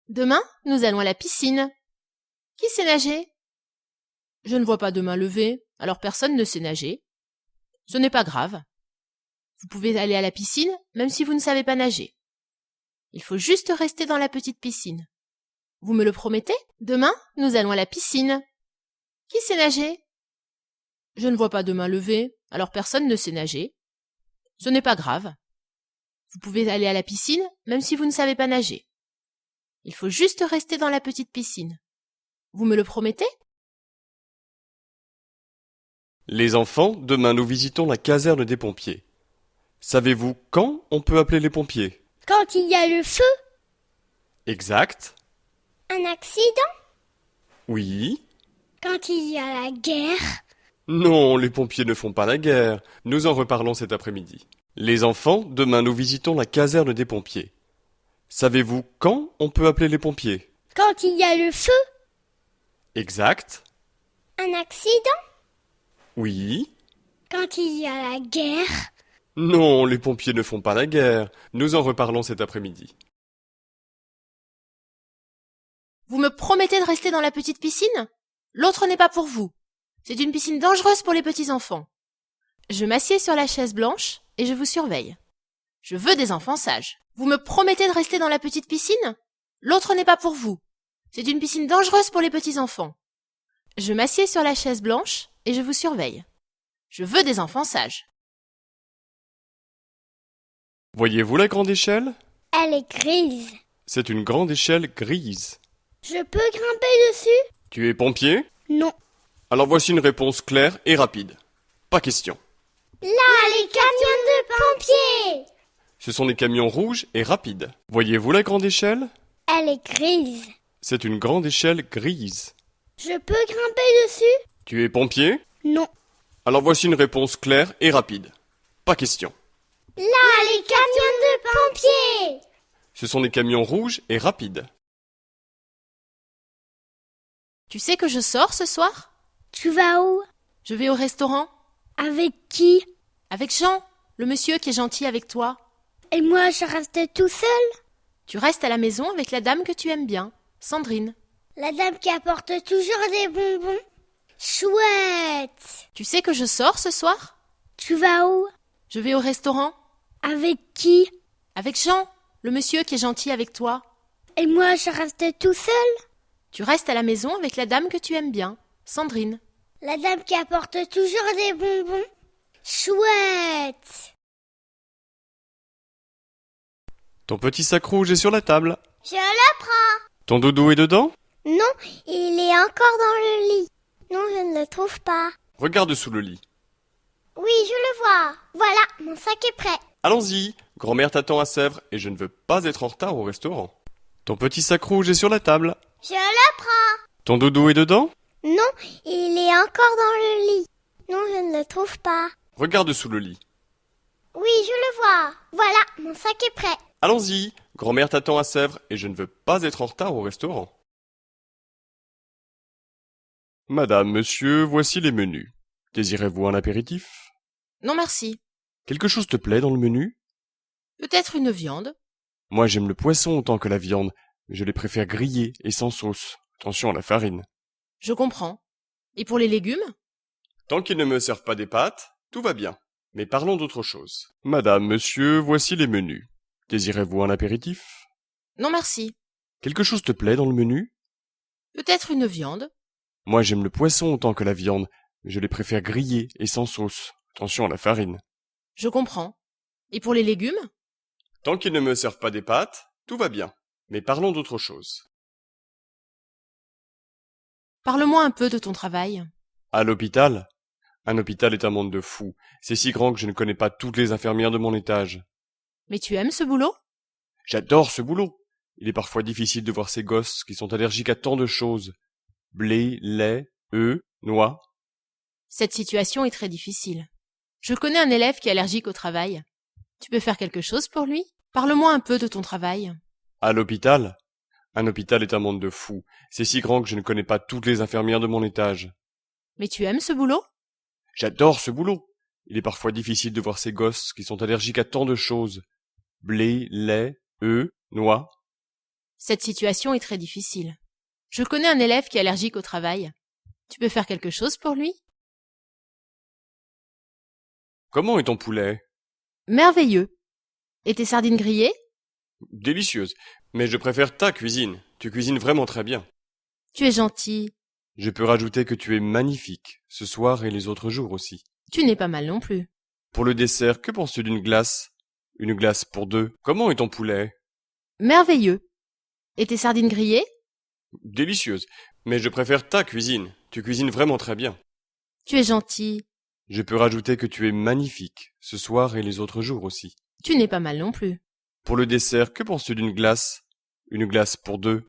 Demain, nous allons à la piscine. Qui sait nager? Je ne vois pas de main levée, alors personne ne sait nager. Ce n'est pas grave. Vous pouvez aller à la piscine, même si vous ne savez pas nager. Il faut juste rester dans la petite piscine. Vous me le promettez? Demain, nous allons à la piscine. Qui sait nager? Je ne vois pas de main levée, alors personne ne sait nager. Ce n'est pas grave. Vous pouvez aller à la piscine, même si vous ne savez pas nager. Il faut juste rester dans la petite piscine. Vous me le promettez? Les enfants, demain nous visitons la caserne des pompiers. Savez-vous quand on peut appeler les pompiers? Quand il y a le feu, Exact. un accident, Oui. quand il y a la guerre, Non, les pompiers ne font pas la guerre. Nous en reparlons cet après-midi. Les enfants, demain nous visitons la caserne des pompiers. Savez-vous quand on peut appeler les pompiers? quand il y a le feu, Exact. un accident, Oui. quand il y a la guerre, Non, les pompiers ne font pas la guerre. Nous en reparlons cet après-midi. Vous me promettez de rester dans la petite piscine? L'autre n'est pas pour vous. C'est une piscine dangereuse pour les petits enfants. Je m'assieds sur la chaise blanche et je vous surveille. Je veux des enfants sages. Vous me promettez de rester dans la petite piscine? L'autre n'est pas pour vous. C'est une piscine dangereuse pour les petits enfants. Je m'assieds sur la chaise blanche et je vous surveille. Je veux des enfants sages. Voyez-vous la grande échelle? elle est grise. C'est une grande échelle grise. Je peux grimper dessus? Tu es pompier? Non. Alors voici une réponse claire et rapide. Pas question. Là, les camions de pompiers! Ce sont des camions rouges et rapides. Voyez-vous la grande échelle? Elle est grise. C'est une grande échelle grise. Je peux grimper dessus? Tu es pompier? Non. Alors voici une réponse claire et rapide. Pas question. Là, les camions de pompiers! Ce sont des camions rouges et rapides. Tu sais que je sors ce soir? Tu vas où? Je vais au restaurant Avec qui? avec Jean, le monsieur qui est gentil avec toi. Et moi, je reste tout seul? Tu restes à la maison avec la dame que tu aimes bien, Sandrine. La dame qui apporte toujours des bonbons? Chouette! Tu sais que je sors ce soir? Tu vas où? Je vais au restaurant Avec qui? avec Jean, le monsieur qui est gentil avec toi. Et moi, je reste tout seul? Tu restes à la maison avec la dame que tu aimes bien, Sandrine. La dame qui apporte toujours des bonbons? Chouette! Ton petit sac rouge est sur la table. Je le prends. Ton doudou est dedans? Non, il est encore dans le lit. Non, je ne le trouve pas. Regarde sous le lit. Oui, je le vois. Voilà, mon sac est prêt. Allons-y, grand-mère t'attend à Sèvres et je ne veux pas être en retard au restaurant. Ton petit sac rouge est sur la table. Je le prends. Ton doudou est dedans? Non, il est encore dans le lit. Non, je ne le trouve pas. Regarde sous le lit. Oui, je le vois. Voilà, mon sac est prêt. Allons-y, grand-mère t'attend à Sèvres et je ne veux pas être en retard au restaurant. Madame, monsieur, voici les menus. Désirez-vous un apéritif? Non merci. Quelque chose te plaît dans le menu? Peut-être une viande. Moi j'aime le poisson autant que la viande, mais je les préfère grillés et sans sauce. Attention à la farine. Je comprends. Et pour les légumes? Tant qu'ils ne me servent pas des pâtes, tout va bien. Mais parlons d'autre chose. Madame, monsieur, voici les menus. Désirez-vous un apéritif? Non merci. Quelque chose te plaît dans le menu? Peut-être une viande. Moi j'aime le poisson autant que la viande, mais je les préfère grillés et sans sauce. Attention à la farine. Je comprends. Et pour les légumes? Tant qu'ils ne me servent pas des pâtes, tout va bien. Mais parlons d'autre chose. Parle-moi un peu de ton travail. À l'hôpital? Un hôpital est un monde de fous. C'est si grand que je ne connais pas toutes les infirmières de mon étage. Mais tu aimes ce boulot? J'adore ce boulot. Il est parfois difficile de voir ces gosses qui sont allergiques à tant de choses. Blé, lait, œufs, noix. Cette situation est très difficile. Je connais un élève qui est allergique au travail. Tu peux faire quelque chose pour lui? Parle-moi un peu de ton travail. À l'hôpital? Un hôpital est un monde de fous. C'est si grand que je ne connais pas toutes les infirmières de mon étage. Mais tu aimes ce boulot? J'adore ce boulot. Il est parfois difficile de voir ces gosses qui sont allergiques à tant de choses. Blé, lait, œufs, noix. Cette situation est très difficile. Je connais un élève qui est allergique au travail. Tu peux faire quelque chose pour lui? Comment est ton poulet? Merveilleux. Et tes sardines grillées? Délicieuse. Mais je préfère ta cuisine. Tu cuisines vraiment très bien. Tu es gentil. Je peux rajouter que tu es magnifique, ce soir et les autres jours aussi. Tu n'es pas mal non plus. Pour le dessert, que penses-tu d'une glace? Une glace pour deux. Comment est ton poulet? Merveilleux. Et tes sardines grillées? Délicieuse. Mais je préfère ta cuisine. Tu cuisines vraiment très bien. Tu es gentil. Je peux rajouter que tu es magnifique, ce soir et les autres jours aussi. Tu n'es pas mal non plus. Pour le dessert, que penses-tu d'une glace? Une glace pour deux.